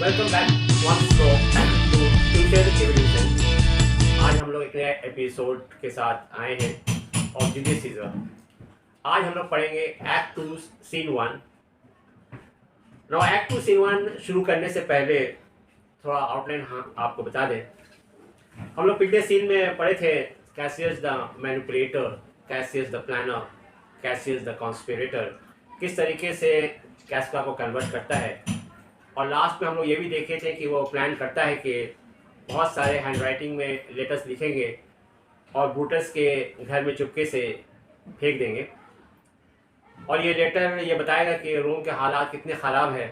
Welcome back once to future evolution. आज हम लोग एक नए एपिसोड के साथ आए हैं और जीनियस सीजर। आज हम लोग पढ़ेंगे act 2 scene 1। No act 2 scene 1 शुरू करने से पहले थोड़ा आउटलाइन आपको बता दें। हम लोग पिछले सीन में पढ़े थे Cassius the manipulator, Cassius the planner, Cassius the conspirator किस तरीके से कैस्का को कन्वर्ट करता है। और लास्ट में हम लोग ये भी देखे थे कि वो प्लान करता है कि बहुत सारे हैंडराइटिंग में लेटर्स लिखेंगे और ब्रूटस के घर में चुपके से फेंक देंगे। और ये लेटर ये बताएगा कि रोम के हालात कितने ख़राब है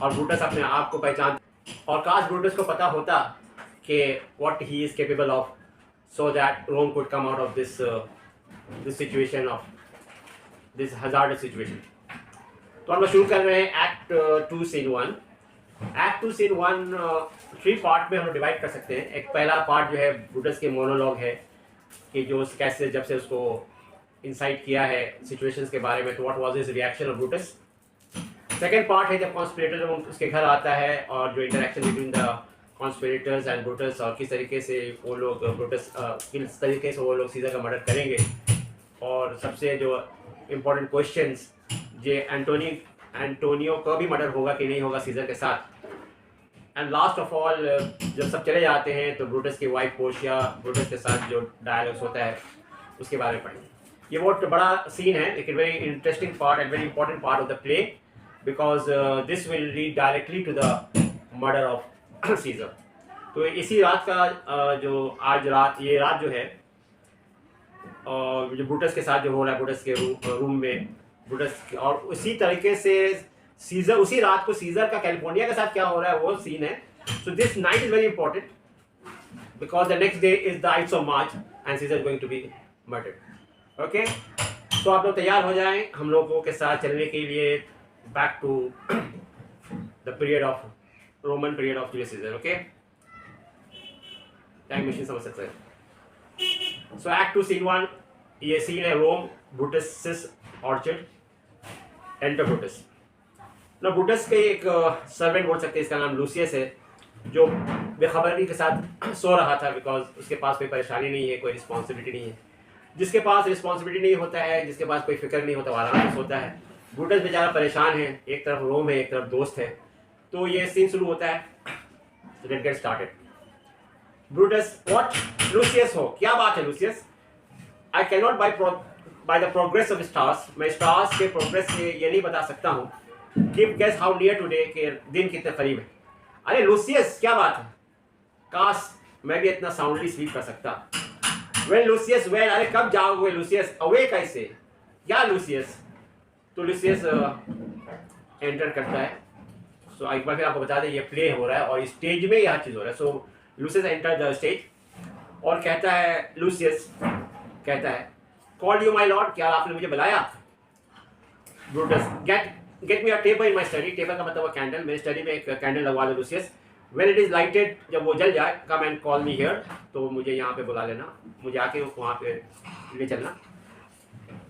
और ब्रूटस अपने आप को पहचान, और काश ब्रूटस को पता होता कि what he is capable of, so that Rome could come out of this situation, of this hazardous situation. तो हम लोग शुरू कर रहे हैं act 2 scene 1। Act 2 scene 1 3 part में हम लोग डिवाइड कर सकते हैं। एक पहला पार्ट जो है ब्रूटस के मोनोलॉग है कि जो कैसे जब से उसको इंसाइट किया है सिचुएशंस के बारे में, तो what was his reaction of Brutus. Second part है जब कॉन्स्पिरेटर उसके घर आता है और जो interaction between the conspirators and Brutus, और किस तरीके से वो लोग ब्रूटस किस तरीके से वो लोग सीजर का मर्डर करेंगे, और सबसे जो इम्पोर्टेंट क्वेश्चंस जो एंटोनियो का भी मर्डर होगा कि नहीं होगा सीजर के साथ। एंड लास्ट ऑफ ऑल जब सब चले जाते हैं तो ब्रूटस की वाइफ पोर्शिया ब्रूटस के साथ जो डायलॉग्स होता है उसके बारे में पढ़ेंगे। ये बहुत बड़ा सीन है लेकिन very interesting part and very important part of the play, because this will lead directly to the murder of Caesar. तो इसी रात का जो आज रात, ये रात जो है जो ब्रूटस के साथ जो हो रहा है, ब्रूटस के रूम में ब्रूटस, और उसी तरीके से सीजर, उसी रात को सीजर का कैलिफोर्निया के साथ क्या हो रहा है वो सीन है। So this night is very important because the next day is the 8th of March and Caesar going to be murdered. Okay, तो आप लोग तैयार हो जाएं हम लोगों के साथ चलने के लिए back to the period of Roman period of Julius Caesar. Okay, time machine समझ सकते हैं। सो एक्ट 2 सीन 1, ये सीन है रोम, ब्रूटस ऑर्चर्ड, एंटर ब्रूटस। ना ब्रूटस के एक सर्वेंट बोल सकते हैं, इसका नाम लूसियस है, जो बेखबरी के साथ सो रहा था बिकॉज उसके पास कोई परेशानी नहीं है, कोई रिस्पॉन्सिबिलिटी नहीं है। जिसके पास रिस्पॉन्सिबिलिटी नहीं होता है, जिसके पास कोई फिक्र नहीं होता, वो आराम से सोता है। ब्रूटस बेचारा परेशान है, एक तरफ रोम है एक तरफ दोस्त है। तो ये सीन शुरू होता है। Let's get started. Brutus, what Lucius ho, क्या बात है Lucius? I can not by the progress of stars, मैं स्टार्स के प्रोग्रेस से ये नहीं बता सकता हूँ give guess how near today, के दिन कितने करीब है। अरे लूसियस क्या बात है, काश मैं भी इतना साउंडली स्लीप कर सकता। वेल लूसियस वेल, अरे कब जाओगे लूसियस, अवे कैसे, क्या लूसियस? तो लूसियस एंटर करता है। सो एक बार फिर आपको बता दें ये प्ले हो रहा है और स्टेज में यह चीज़ हो रहा है। सो लूसियस एंटर द स्टेज और कहता है, लूसियस कहता है, कॉल्ड यू माय लॉर्ड, क्या आपने मुझे बुलाया? Brutus, get me a table in my study, table का मतलब कैंडल, मेरे स्टडी में एक कैंडल लगवा दो Lucius. When it is lighted, जब वो जल जाए, come and call me here, तो मुझे यहाँ पे बुला लेना, मुझे आके वहाँ पे ले चलना।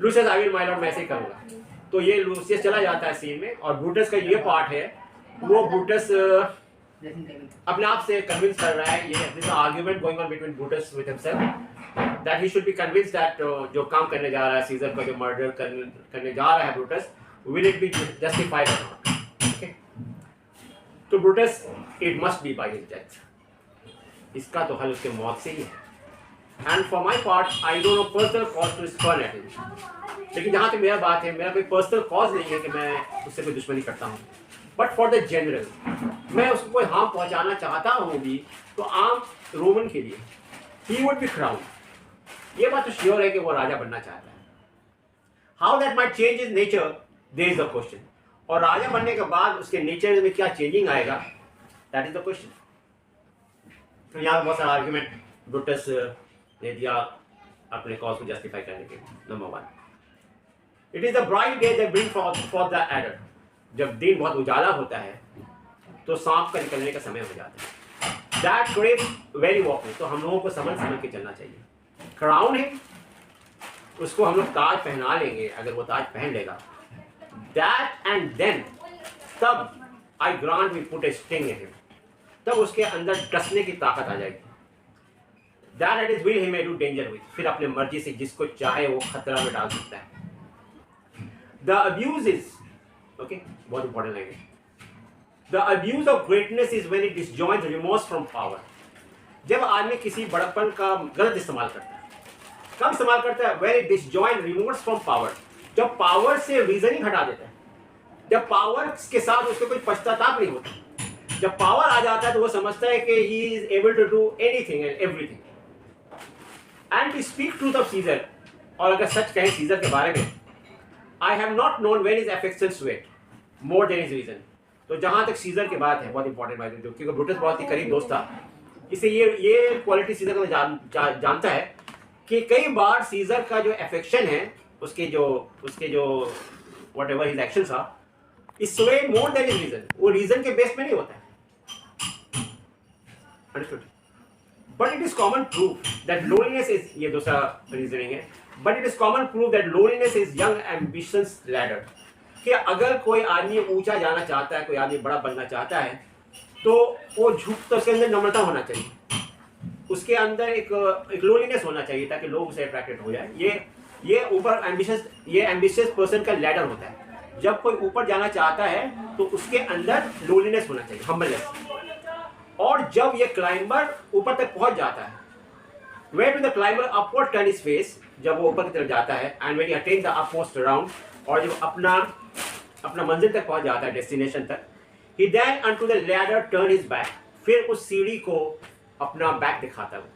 Lucius, I will my Lord, मैं ऐसे ही करूँगा। तो ये लूसियस चला जाता है सीन में, और ब्रूटस का ये पार्ट है, वो ब्रूटस अपने आप से कन्विंस कर रहा है। ये this argument going on between Brutus with himself that he should be convinced that जो काम करने जा रहा है सीजर का, जो मर्डर करने जा रहा है Brutus, will it be justified or not? Okay? तो Brutus, it must be by his death, इसका तो हल उसके मौत से ही है। And for my part, I don't know personal cause to spurn at him, लेकिन जहाँ तक मेरा बात है, मेरा कोई पर्सनल कॉज नहीं है कि मैं उससे कोई दुश्मनी करता हूँ, बट फॉर द जनरल, मैं उसको कोई हार्म पहुँचाना चाहता हूँ भी तो आम रोमन के लिए, he would be crowned, ये बात तो श्योर है कि वो राजा बनना चाहता है। How that might change is nature, there is the question. और राजा बनने के बाद उसके नेचर में क्या चेंजिंग आएगा, दैट इज द क्वेश्चन। तो यहाँ बहुत सारा आर्ग्यूमेंट ब्रूटस ने दिया अपने कॉज को जस्टिफाई करने के। Number 1, it is the bright day that bring for the adder, जब दिन बहुत उजाला होता है तो सांप का निकलने का समय हो जाता है। दैट क्रेव वेरी वॉकिंग, तो हम लोगों को समझ के चलना चाहिए। क्राउन है, उसको हम लोग ताज पहना लेंगे, अगर वो ताज पहन लेगा। दैट एंड देन, तब I grant we put a sting in him, तब उसके अंदर डसने की ताकत आ जाएगी। That it is will he may do danger with, फिर अपने मर्जी से जिसको चाहे वो खतरा में डाल सकता है। द अब्यूज इज, ओके, बहुत important language, the abuse of greatness is when it disjoint removes from power. जब आदमी किसी बड़प्पन का गलत इस्तेमाल करता है, कब इस्तेमाल करता है? When it disjoint removes from power, जब पावर से रीजनिंग हटा देता है, जब पावर के साथ उसको कोई पश्चाताप नहीं होता, जब पावर आ जाता है तो वो समझता है कि he is able to do anything and everything. And to speak truth of Caesar, और अगर सच कहें सीजर के बारे में, I have not known when is affection swayed more than is reason. तो जहां तक सीजर की बात है, बहुत इंपॉर्टेंट बात है, क्योंकि ब्रूटस बहुत ही करीब दोस्त था, इसे ये क्वालिटी सीजर को जानता है कि कई बार सीजर का जो अफेक्शन है, उसके जो whatever his actions are, is swayed more than is reason, वो रीजन के बेस में नहीं होता है। Understood? But it is common proof that loneliness is, ये दूसरा रीजनिंग है, but it is common proof that loneliness is young ambitions ladder, कि अगर कोई आदमी ऊंचा जाना चाहता है, कोई आदमी बड़ा बनना चाहता है, तो वो झुक, तो उसके अंदर नम्रता होना चाहिए, उसके अंदर एक लोनलीनेस होना चाहिए, ताकि लोग उसे अट्रैक्टेड हो जाए। ये ऊपर एम्बिशियस पर्सन का लैडर होता है। जब कोई ऊपर जाना चाहता है तो उसके अंदर लोनलीनेस होना चाहिए, हम्बलनेस। और जब ये क्लाइंबर ऊपर तक पहुंच जाता है, where to the climber upward turn his face, जब वो ऊपर की तरफ जाता है, and when he attain the upmost round, और जब अपना मंजिल तक पहुंच जाता है, डेस्टिनेशन तक, he then unto the ladder turn his back, फिर उस सीढ़ी को अपना बैक दिखाता है।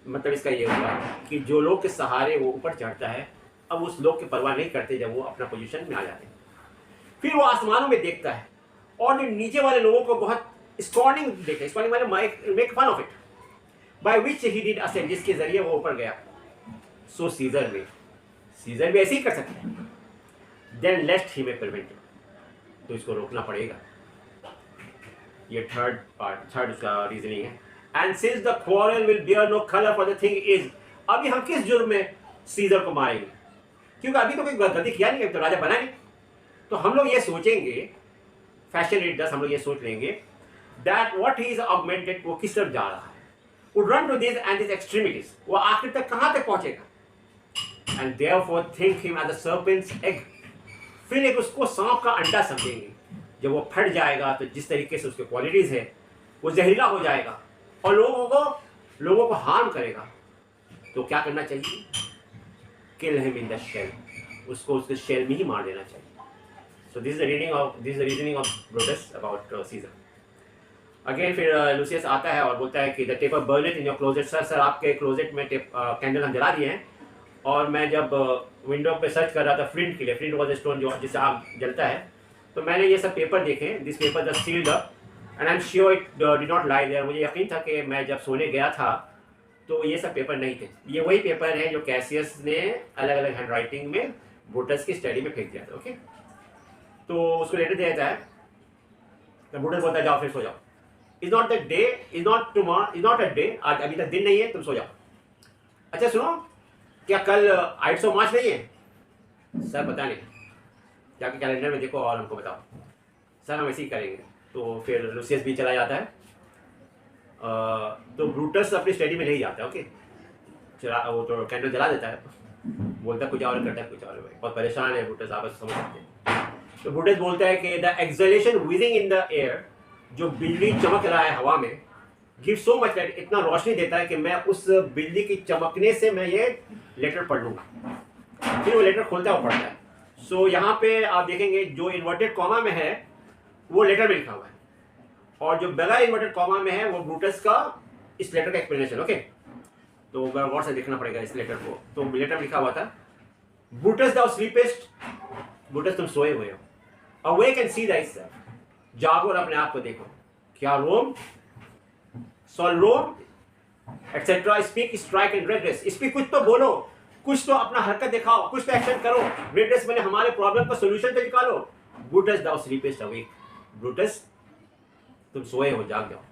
मतलब इसका ये हुआ कि जो लोग के सहारे वो ऊपर चढ़ता है, अब उस लोग की परवाह नहीं करते जब वो अपना पोजीशन में आ जाते हैं। फिर वो आसमानों में देखता है और जो नीचे वाले लोगों को बहुत स्कॉर्निंग देखते, स्कॉर्निंग माने make fun of it, by which he did ascend, जिसके जरिए वो ऊपर गया। सो सीजर भी ऐसे ही कर सकते हैं। देन लेस्ट ही मे प्रिवेंट, तो इसको रोकना पड़ेगा। ये थर्ड उसका रीजनिंग है। And since the quarrel will bear no colour for the thing is, अभी हम किस जुर्म में सीजर को मारेंगे? क्योंकि अभी तो कोई गलती किया नहीं, तो राजा बना नहीं। तो हम लोग ये सोचेंगे, फैशन रीडर्स, हम लोग ये सोच लेंगे that what he is augmented, वो किस तरफ जा रहा है, would run to this and this extremities, वो आखिर तक कहां तक पहुंचेगा। And therefore think him as a serpent's egg, फिर एक उसको सांप का अंडा समझेंगे। जब वो फट जाएगा तो जिस तरीके से उसके क्वालिटीज है, वो जहरीला हो जाएगा और लोगों को हार्म करेगा। तो क्या करना चाहिए? Kill him in the shell, उसको उसके शेल में ही मार देना चाहिए। So this is the reasoning of Brutus about Caesar. Again फिर लूसियस आता है और बोलता है कि the taper burn it in your closet. Sir आपके क्लोजेट में कैंडल हम जला दिए हैं, और मैं जब विंडो पे सर्च कर रहा था फ्लिंट के लिए, फ्लिंट वॉज स्टोन जो जिससे आग जलता है, तो मैंने ये सब पेपर देखे, this paper just sealed up and I am sure it did not lie there. मुझे यकीन था कि मैं जब सोने गया था तो ये सब पेपर नहीं थे। ये वही पेपर है जो कैसियस ने अलग अलग हैंड राइटिंग में ब्रूटस की स्टडी में फेंक दिया था। ओके, तो उसको लेटर दिया जाता है, तो ब्रूटस बोलता है जाओ फिर सो जाओ। Is not the day, is not tomorrow, is not a day, आज अभी तक दिन नहीं है, तुम सो जाओ। अच्छा सुनो, क्या कल 800 मार्च नहीं है? सर पता नहीं, जाके कैलेंडर में देखो और हमको बताओ। सर हम ऐसे ही करेंगे। तो फिर लूसियस भी चला जाता है। तो ब्रूटस अपनी स्टडी में नहीं जाता है। ओके, वो तो कैंडल जला देता है, बोलता कुछ और करता है कुछ और। भाई बहुत परेशान है ब्रूटस, आप समझ सकते हैं। तो ब्रूटस बोलता है कि the acceleration wheezing in the air, जो बिजली चमक रहा है हवा में, गिव सो मच लाइट, इतना रोशनी देता है कि मैं उस बिजली की चमकने से मैं ये लेटर पढ़ लूँगा। फिर वो लेटर खोलता है और पढ़ता है। सो यहाँ पे आप देखेंगे जो इन्वर्टेड कॉमा में है वो लेटर में लिखा हुआ है, और जो बगैर इन्वर्टेड कॉमा में है वो ब्रूटस का इस लेटर का एक्सप्लेनेशन। ओके, तो गौर से देखना पड़ेगा इस लेटर को। तो लेटर में लिखा हुआ था, ब्रूटस दाउ स्लीपेस्ट, ब्रूटस तुम सोए हुए हो, अवेक एंड सी thyself, जागो और अपने आप को देखो। क्या Rome, shall Rome etcetera, speak strike and redress, speak, कुछ तो बोलो, कुछ तो अपना हरकत दिखाओ, कुछ तो एक्शन करो, रेड्रेस मैंने हमारे प्रॉब्लम का सोल्यूशन तो निकालो। ब्रूटस दाउ स्लीपेस्ट अवेक, ब्रूटस तुम सोए हो, जाग जाओ।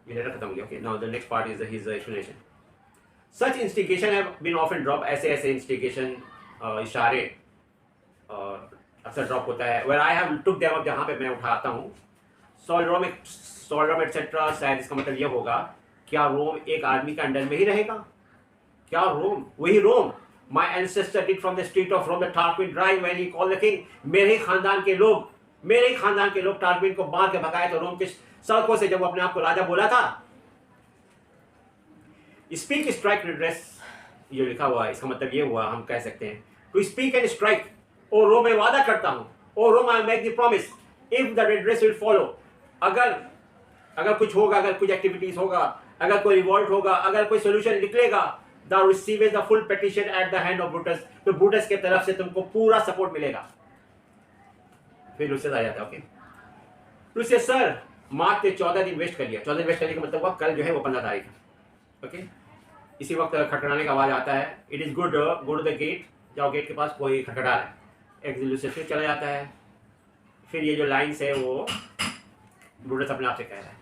ये लेटर खत्म हो गया। Okay, now the next part is his explanation. Such instigation have been often drop, ऐसे इंस्टिगेशन, इशारे अक्सर ड्रॉप होता है। Where I have took them up, जहाँ पे मैं उठाता हूँ। सोल्ड्रम एटसेट्रा, शायद इसका मतलब ये होगा, क्या रोम एक आदमी के अंडर में ही रहेगा? क्या रोम वही Rome my ancestor did from the street of Rome the Tarquin drive when he called the king. मेरे ही खानदान के लोग टार्क्विन को मार के भगाए तो रोम के सड़कों से, जब वो अपने आप को राजा बोला था। स्पीक स्ट्राइक रिड्रेस, ये लिखा हुआ है, इसका मतलब ये हुआ, हम कह सकते हैं to speak and strike. O Rome, मैं वादा करता हूं, O Rome I make the promise if the redress will follow. अगर कुछ होगा, अगर कुछ एक्टिविटीज होगा, अगर कोई रिवॉल्ट होगा, अगर कोई सोल्यूशन निकलेगा, the receive the full petition at the hand of Brutus, तो ब्रूटस के तरफ से तुमको पूरा सपोर्ट मिलेगा। फिर लूसियस आ जाता है। ओके, लूसियस सर मार्च के 14 दिन वेस्ट कर लिया। 14 दिन वेस्ट करने का मतलब हुआ कल जो है वो 15 तारीख है। ओके, इसी वक्त खटखटाने का आवाज आता है। It is good, go to the gate, जाओ गेट के पास, कोई खटखटा रहा है। एक लूसियस फिर चला जाता है। फिर ये जो लाइन्स है वो ब्रूटस अपने आप से कह रहा है,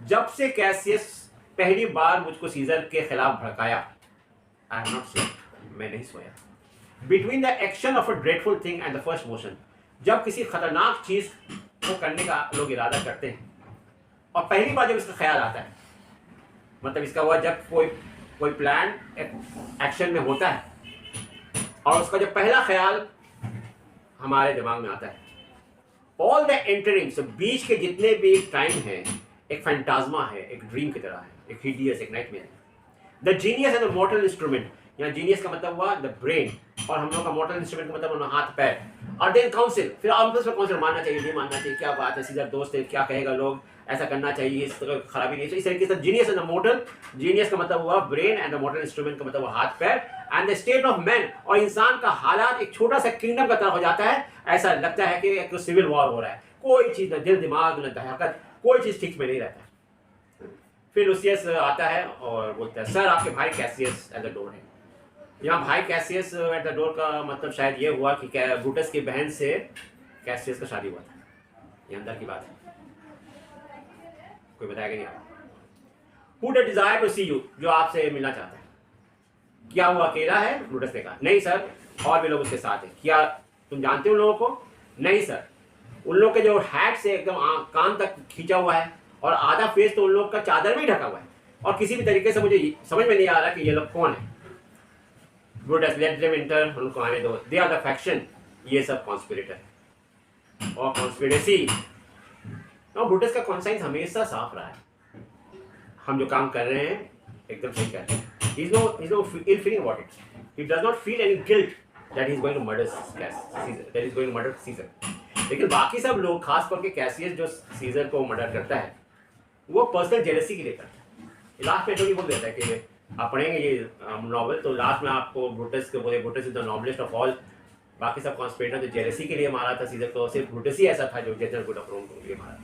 जब से कैसियस पहली बार मुझको सीजर के खिलाफ भड़काया, आई हैव नॉट स्लेप्ट, मैं नहीं सोया। Between the action of a dreadful thing and the first motion, जब किसी खतरनाक चीज को करने का लोग इरादा करते हैं और पहली बार जब इसका ख्याल आता है, मतलब इसका हुआ जब कोई प्लान एक्शन में होता है और उसका जो पहला ख्याल हमारे दिमाग में आता है, ऑल द एंटरिंग्स, बीच के जितने भी टाइम है एक फैंटाजमा है, एक ड्रीम की तरह है, एक हिडियस, एक नाइटमेयर है। The genius and the मॉर्टल instrument, यहाँ जीनियस का मतलब हुआ द ब्रेन, और हम लोग का मॉर्टल इंस्ट्रूमेंट का मतलब हाथ पैर। और देन काउंसिल, फिर आपस में काउंसिल, मानना चाहिए नहीं मानना चाहिए, क्या बात है, सीधा दोस्त है, क्या कहेगा लोग, ऐसा करना चाहिए, इस तरह खराबी नहीं चाहिए, इस तरीके से जीनियस एंड द मॉर्टल। जीनियस का मतलब हुआ ब्रेन एंड द मॉर्टल इंस्ट्रूमेंट का मतलब हुआ हाथ पैर। And the state of man, और इंसान का हालात एक छोटा सा किंगडम का तरह हो जाता है। ऐसा लगता है कि एक सिविल वॉर हो रहा है, कोई चीज न दिल दिमाग न हरकत, कोई चीज ठीक में नहीं रहता। फिर लूसियस आता है और बोलता है, सर आपके भाई कैसियस एट द डोर है। यहाँ भाई कैसियस एट द डोर का मतलब शायद ये हुआ कि ब्रूटस की बहन से कैसियस का शादी हुआ था। ये अंदर की बात है, कोई बताएगा नहीं आपको। Who desire to see you, जो आपसे मिलना चाहता है। क्या वो अकेला है? ब्रूटस ने कहा, नहीं सर, और भी लोग उसके साथ हैं। क्या तुम जानते हो उन लोगों को? नहीं सर, उन लोग के जो हैट से एकदम कान तक खींचा हुआ है और आधा फेस तो उन लोग का चादर में ही ढका हुआ है, और किसी भी तरीके से मुझे समझ में नहीं आ रहा कि ये लोग कौन है। ब्रूटस, लेट देम एंटर, उनको आने दो, दे आर द फैक्शन, ये सब कॉन्स्पिरेटर और कॉन्स्पिरेसी। तो ब्रूटस का कॉन्साइंस हमेशा साफ रहा है, हम जो काम कर रहे हैं एकदम सही कर रहे हैं। He is no ill feeling about it. He does not feel any guilt that he is going to murder Caesar, that he is going to murder Caesar. लेकिन बाकी सब लोग, खास करके कैसियस जो सीजर को मर्डर करता है, वो पर्सनल जेलसी के लिए करता है। लास्ट में तो ये बोल देता है कि आप पढ़ेंगे ये नॉवल तो लास्ट में आपको ब्रूटस को बोले, Brutus is the noblest of all. बाकी सब कॉन्स्पिरेटर जो जेलसी के लिए मारा था सीजर को, सिर्फ ब्रूटस ही ऐसा था जो जनरल गुड ऑफ रोम के लिए मारा।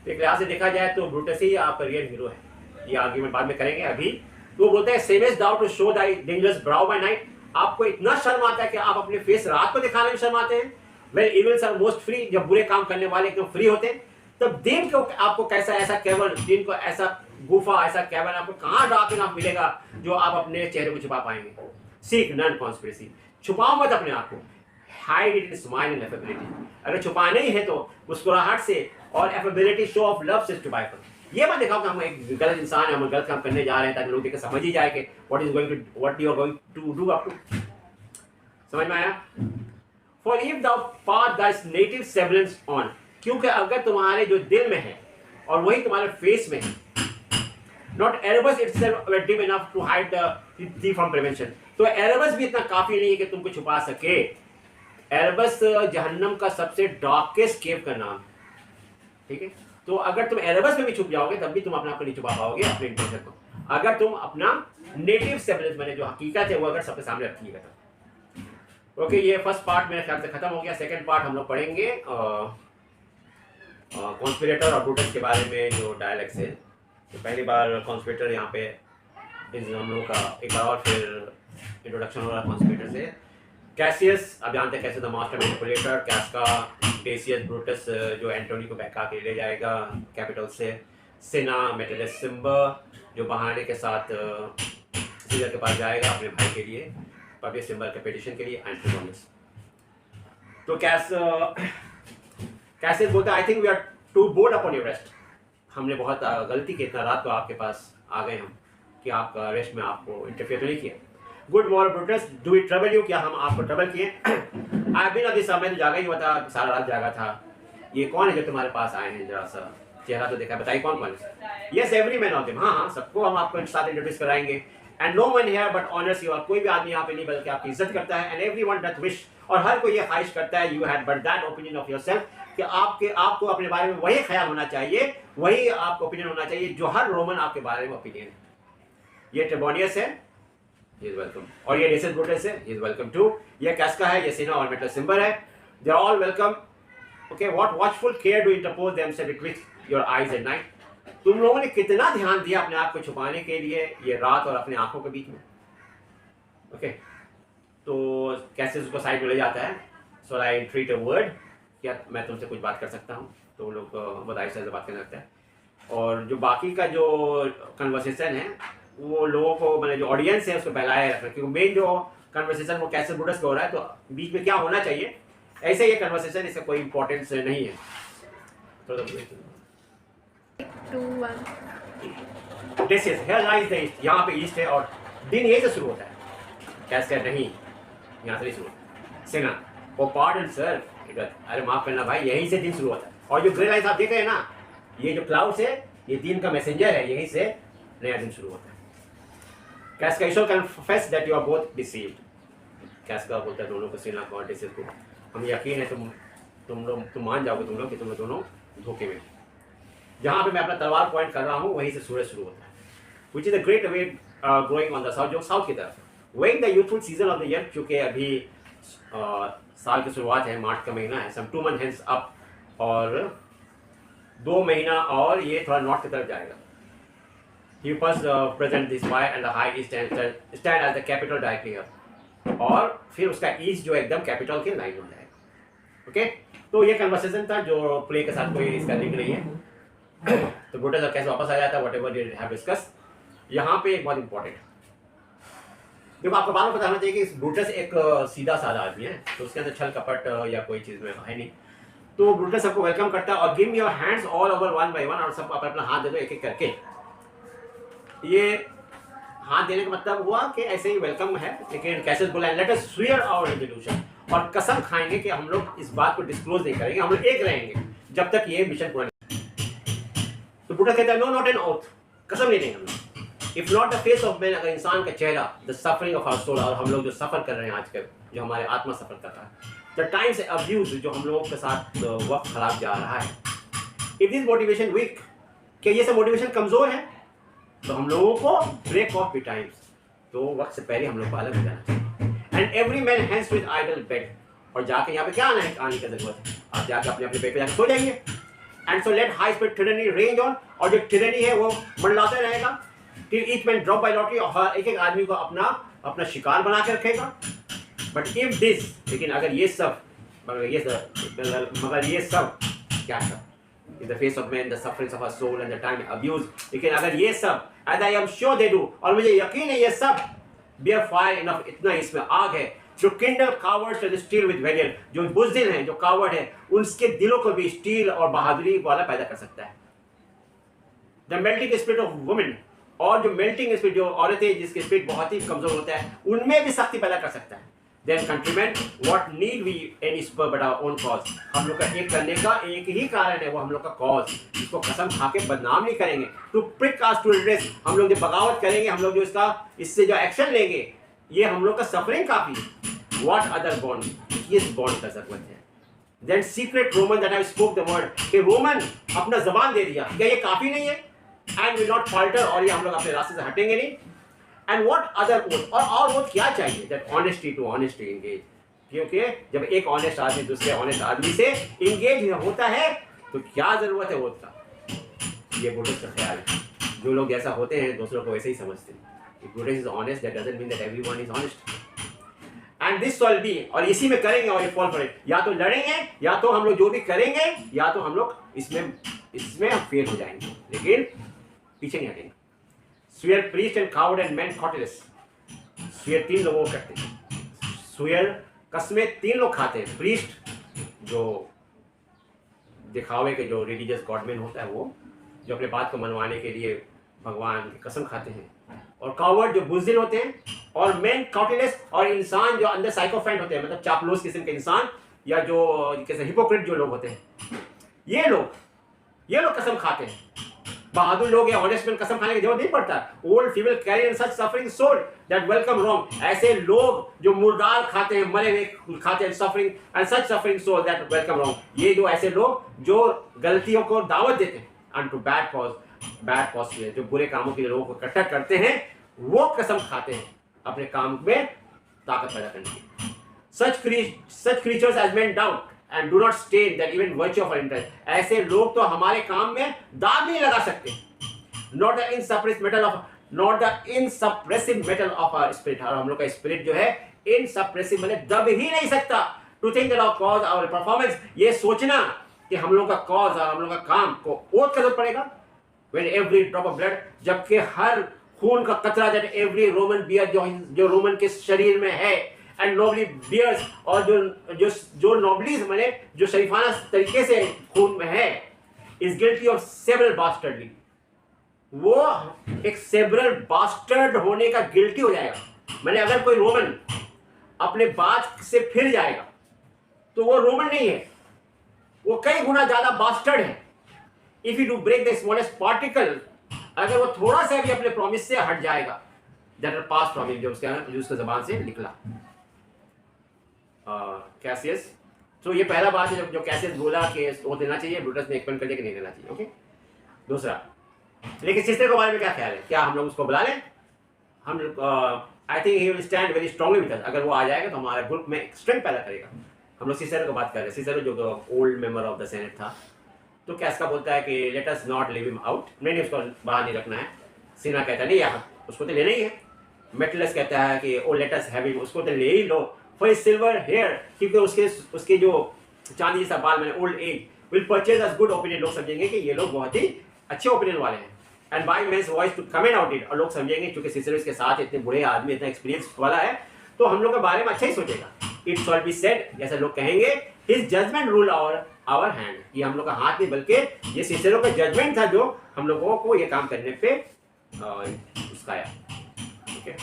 तो एक लिहाज से देखा जाए तो ब्रूटस ही आपका रियल हीरो है। ये आर्ग्यूमेंट बाद में करेंगे। अभी तो बोलते हैं, shamest thou to show the dangerous brow by night. आपको इतना शर्म आता है कि आप अपने फेस रात को दिखाने में शर्म आते हैं। Well evils are most free, जब बुरे काम करने वाले एकदम फ्री होते हैं, तब दिन को आपको कैसा ऐसा केवल, दिन को ऐसा गुफा, ऐसा केवल आपको कहाँ डार्क इनफ मिलेगा जो आप अपने चेहरे को छुपा पाएंगे। सीक नन कॉन्स्पिरेसी, छुपाओ मत अपने आप को, hide it in smile and affability. अगर छुपाना ही है तो मुस्कुराहट से और एफेबिलिटी, शो ऑफ लव से छुपाए करो। ये मत दिखाओ कि हम एक गलत इंसान है, हम गलत काम करने जा रहे हैं, ताकि लोग देख समझ ही जाए कि what you are going to do up to. समझ में आया? For if the path that's native semblance on, क्योंकि अगर तुम्हारे जो दिल में है और वही तुम्हारे फेस में है, not Erebus itself dim enough to hide the thief from prevention. तो एरेबस भी इतना काफी नहीं है कि तुमको छुपा सके। एरेबस जहन्नम का सबसे डार्केस्ट केव का नाम, ठीक है? तो अगर तुम एरेबस में भी छुप जाओगे तब भी तुम अपने आप को नहीं छुपा पाओगे, अपने इंटेंशन को, अगर तुम अपना नेटिव सेबलेंस मैंने जो हकीकत है वो अगर सबके सामने रखिएगा तो। ओके, ये फर्स्ट पार्ट मेरे ख्याल से खत्म हो गया। सेकंड पार्ट हम लोग पढ़ेंगे कॉन्स्पिरेटर और ब्रूटस के बारे में जो डायलॉग्स है। तो पहली बार कॉन्स्पिरेटर यहाँ पे इस हम लोग का एक बार और फिर इंट्रोडक्शन हो रहा है कॉन्स्पिरेटर से। कैसियस, अब जानते हैं कैसे the master manipulator, Casca, Decius, Brutus जो एंटोनी को बहका के ले जाएगा कैपिटल से, सेना, मेटेलस सिम्बर जो बहाने के साथ सीजर के पास जाएगा अपने भाई के लिए, पब्लिक सिम्बर के पिटिशन के लिए, एंट्रोनिमस। तो कैसे बोलते हैं, I think we are too bold upon your rest. हमने बहुत गलती की, इतना रात को आपके पास आ गए हम कि आपका रेस्ट में आपको इंटरफेयर नहीं किया। Good morning Brutus, do we trouble you, क्या हम आपको ट्रबल किए? आई बीन अभी समय तो जागा ही हुआ था, सारा रात जागा था। ये कौन है जो तुम्हारे पास आए हैं, जरा सा चेहरा तो देखा, बताइए कौन कौन है? Yes every man of them, हाँ हाँ सबको हम आपको साथ इंट्रोड्यूस कराएंगे। And no one here but honours you, और कोई भी आदमी यहाँ पे नहीं बल्कि आपकी इज्जत करता है। एंड एवरीवन डथ विश, और हर कोई ये ख्वाहिश करता है, you had but that opinion of yourself, कि आपको अपने बारे में वही ख्याल होना चाहिए, वही आपको ओपिनियन होना चाहिए जो हर रोमन आपके बारे में ओपिनियन है। ये ट्रेबोनियस है, he is welcome, और ये Decius Brutus है, he is welcome too। ये कैस्का है, ये सीना और मेटल सिंबल है, they are all welcome। Okay, what watchful care do interpose themselves betwixt your eyes at night। तुम लोगों ने कितना ध्यान दिया अपने आप को छुपाने के लिए ये रात और अपने आंखों के बीच में। ओके, तो कैसे उसको साइड में ले जाता है, सो आई ट्रीट अ वर्ड, क्या मैं तुमसे कुछ बात कर सकता हूँ, तो लोग बहुत आहिस्ते से बात करने लगता है। और जो बाकी का जो कन्वर्सेशन है वो लोगों को, मतलब जो ऑडियंस है उसको बहलाए रखना, क्योंकि मेन जो कन्वर्सेशन वो कैसे ब्रूटस का हो रहा है, तो बीच में क्या होना चाहिए, ऐसे ये कन्वर्सेशन, इसका कोई इंपॉर्टेंस नहीं है। तो 2 1 this is here lies the east, यहाँ पे ईस्ट है और दिन यही से शुरू होता है। कैसे नहीं, यहाँ से नहीं शुरू होता। सिना, ओ पार्डन सर, अरे माफ करना भाई, यहीं से दिन शुरू होता है। और जो ग्रे लाइन्स आप देख रहे हैं ना, ये जो क्लाउड्स है ये दिन का मैसेंजर है, यहीं से नया दिन शुरू होता है। कैस्का, you shall confess that you are both deceived। कैस्का बोलता है दोनों को, सीना को और डिसिस को, हमें यकीन है तुम मान जाओगे तुम लोग कि तुम दोनों धोखे में। जहाँ पे मैं अपना तलवार पॉइंट कर रहा हूँ वहीं से सूरज शुरू होता है। Which is a great way growing on the south, जो साउथ की तरफ। When the youthful season of the year, चूँकि अभी साल की शुरुआत है, मार्च का महीना है, सम 2 months hence अप, और 2 महीना और ये थोड़ा नॉर्थ की तरफ जाएगा। He first present this fire and the high east stand as the capital directly here, और फिर उसका ईस्ट जो एकदम कैपिटल के लाइन हो जाएगा। ओके, तो ये कन्वर्सेशन था जो प्ले के साथ कोई इसका लिंक नहीं है। तो ब्रूटस कैसे वापस आ जाता है, व्हाटएवर दे हैव डिस्कस। यहाँ पे एक बहुत इंपॉर्टेंट, देखो आपको बात बताना चाहिए कि ब्रूटस एक सीधा साधा आदमी है, तो उसके अंदर छल कपट या कोई चीज़ में है नहीं। तो ब्रूटस सबको वेलकम करता है और give your hands all over one by one, और सब अपना हाथ दे दो एक एक करके। ये हाथ देने का मतलब हुआ कि ऐसे ही वेलकम है, लेकिन कैसे बोला, let us swear our resolution, और कसम खाएंगे कि हम लोग इस बात को डिस्क्लोज नहीं करेंगे, हम लोग एक रहेंगे जब तक ये मिशन पूरा नहीं। तो ब्रूटस कहता है नो नॉट एन ओथ, कसम नहीं देंगे हम लोग। If not the face of man, अगर इंसान का चेहरा, the suffering of our soul, और हम लोग जो सफर कर रहे हैं आजकल, जो हमारे आत्मा सफर कर रहा है, द टाइम्स अब्यूज, जो हम लोगों के साथ वक्त खराब जा रहा है, इफ दिस मोटिवेशन वीक, क्या ये सब मोटिवेशन कमजोर है, तो हम लोगों को ब्रेक ऑफ द टाइम्स, तो वक्त से पहले हम लोग को अलग हो जाना चाहिए। And every man hands with idle bed, और जाके यहाँ पे क्या आने की जरूरत है, आप जाके अपने अपने बेड पे जाके सो जाइए। And so let high speed tyranny range on, और जो टिरनी है वो मंडलाते रहेगा, till each man drop by lottery, और एक एक आदमी को अपना शिकार बना के रखेगा। बट इफ दिस, लेकिन अगर ये सब क्या सब, in the face of man, the sufferings of our soul and the time abuse, लेकिन अगर ये सब, as I am sure they do, और मुझे यकीन है ये सब, bear fire enough, इतना इसमें आग है, जो kindle cowards and steel with valor, जो बुज़दिल हैं, जो कावर्ड है, उनके दिलों को भी स्टील और बहादुरी वाला पैदा कर सकता है। The melting spirit of women, और जो melting spirit, जो औरतें जिसके स्पिरिट बहुत ही कमजोर होता है, उनमें भी सख्ती पैदा कर सकता है। Then countrymen, what need we any spur but our own cause? हम लोग का एक करने का एक ही कारण है, वो हम लोग का कॉज, जिसको कसम खा के बदनाम नहीं करेंगे। To prick us to redress, हम लोग जो बगावत करेंगे, हम लोग जो इससे जो एक्शन लेंगे, ये हम लोग का सफरिंग काफी है। What other bond? किस बॉन्ड का जरूरत है? Then secret Roman that I spoke the word, कि रोमन अपना जबान दे दिया, क्या ये काफी नहीं है? And will not falter, और ये हम लोग अपने रास्ते से हटेंगे नहीं। And what other oath, और oath क्या चाहिए? That honesty to honesty engage, क्योंकि जब एक ऑनेस्ट आदमी दूसरे ऑनेस्ट आदमी से इंगेज होता है तो क्या जरूरत है oath का? ये ब्रूटस का ख्याल है। जो लोग जैसा होते हैं दूसरों को वैसे ही समझते हैं। If Brutus is honest, that doesn't mean that everyone is honest. And this shall be, और इसी में करेंगे और ये फॉल करेंगे, या तो लड़ेंगे, या तो हम लोग जो भी करेंगे, या तो हम लोग इसमें हम फेल हो जाएंगे, लेकिन पीछे नहीं हटेंगे। Swear priest and coward and man cautelous. Swear 3 लोगों को करते हैं। Swear कसमें 3 लोग खाते हैं, priest जो दिखावे के जो रिलीजियस गॉडमैन होता है वो, जो अपने बात को मनवाने के लिए भगवान की कसम खाते हैं, और कावर्ड जो बुज़दिल होते हैं, और मेन काउटिलेस और इंसान जो अंदर साइकोफेंट होते हैं, मतलब चापलूस किस्म के इंसान, या जो कैसे हिपोक्रेट जो लोग होते हैं, ये लोग कसम खाते हैं। बहादुर लोग या ऑनेस्ट मैन कसम खाने की जरूरत नहीं पड़ता। Old female carry in such suffering soul that welcome wrong, ऐसे लोग जो मुर्दार खाते हैं, मरे हुए खाते हैं, suffering and such suffering soul that welcome wrong, ये जो ऐसे लोग जो गलतियों को दावत देते हैं, एंड टू बैड कॉज जो बुरे कामों के लिए लोगों को इकट्ठा करते हैं, वो कसम खाते हैं अपने काम में ताकत पैदा करने की। Such creatures as men doubt and do not stain that even virtue of our interest. ऐसे लोग तो हमारे काम में दाग नहीं लगा सकते। Not the insuppressive metal of our spirit. और हम लोग का स्पिरिट जो है insuppressive मतलब दब ही नहीं सकता। To think that our cause, our performance, ये सोचना कि हम लोग का कॉज और हम लोग का काम को ओत का जरूरत पड़ेगा। When every drop of blood, जबकि हर खून का कतरा, that every Roman beard जो रोमन के शरीर में है, एंड नोबली बियर्स, और जो नोबलीज माने जो शरीफाना तरीके से खून में है, इज गिल्टी ऑफ सेवरल बास्टर्डली, वो एक सेवरल बास्टर्ड होने का गिल्टी हो जाएगा। माने अगर कोई रोमन अपने बात से फिर जाएगा तो वो रोमन नहीं है, वो कई गुना ज्यादा बास्टर्ड है। If you do break the smallest particle, अगर वो थोड़ा सा भी अपने प्रॉमिस से हट जाएगा, दैट पास्ट प्रॉमिस जो उसके जबान से निकला। कैसियस, तो ये पहला बात है जो कैसियस बोला कि वो देना चाहिए, ब्रूटस ने एक्सपेंड कर दिया कि नहीं देना चाहिए। ओके, दूसरा, लेकिन सिस्टर के बारे में क्या ख्याल है? क्या हम लोग उसको बुला लें? हम I think he will stand very strongly with us. अगर वो आ जाएगा तो हमारे ग्रुप में स्ट्रेंथ पैदा करेगा। हम लोग सिस्टर को बात कर रहे हैं। सिस्टर जो old member of the senate था, तो कैसा बोलता है कि late us not leave him out, नहीं उसको बाहर नहीं रखना है। सिन्हा कहता है नहीं यार, उसको तो लेना ही है। मेटलस कहता है कि ओ लेट अस हैव हिम, उसको तो ले ही लो फॉर हिज सिल्वर हेयर, क्योंकि उसके जो चांदी जैसा बाल, मैंने old age will purchase us good opinion. लोग समझेंगे कि ये लोग बहुत ही अच्छे ओपिनियन वाले हैं। And by men's voice to comment out it, और लोग समझेंगे क्योंकि सिस्टर के साथ इतने बुरे आदमी, इतना एक्सपीरियंस वाला है, तो हम लोग के बारे में अच्छा ही सोचेगा। इट शॉल बी सेड, जैसे लोग कहेंगे, his judgment rule our hand, ये हम लोग का हाथ नहीं बल्कि ये सिस्टरों का जजमेंट था जो हम लोगों को ये काम करने पे उसका okay.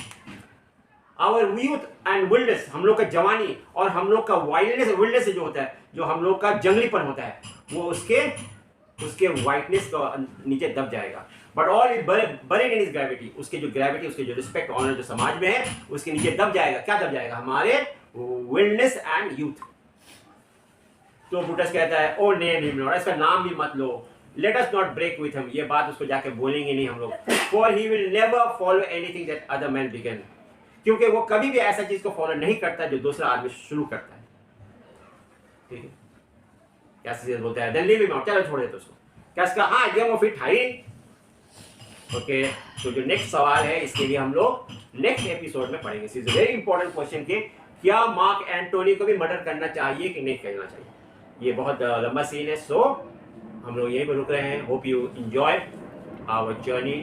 Our youth and wildness, हम लोग का जवानी और हम लोग का वाइल्डनेस, विल्डनेस जो होता है, जो हम लोग का जंगलीपन होता है, वो उसके वाइटनेस का नीचे दब जाएगा। But all is buried in his gravity, उसके जो ग्रेविटी, उसके जो रिस्पेक्ट ऑनर जो समाज में है, उसके नीचे दब जाएगा। क्या दब जाएगा? हमारे विल्डनेस एंड यूथ। तो ब्रूटस कहता है ओ नेम हिम नॉट, इसका नाम भी मत लो। Let us not break with him, ये बात उसको जाके बोलेंगे नहीं हम लोग। For he will never follow anything that other man begin, क्योंकि वो कभी भी ऐसा चीज को फॉलो नहीं करता जो दूसरा आदमी शुरू करता है। ठीक है, कैसे बोलता है देन लीव हिम आउट, चलो छोड़ देते उसको। क्या इसका हाँ game of it high. Okay, तो जो नेक्स्ट सवाल है इसके लिए हम लोग नेक्स्ट एपिसोड में पढ़ेंगे। इज वेरी इंपॉर्टेंट क्वेश्चन कि क्या मार्क एंटोनी को भी मर्डर करना चाहिए कि नहीं करना चाहिए। ये बहुत लंबा सीन है, सो हम लोग यहीं पर रुक रहे हैं। Hope you enjoy our journey.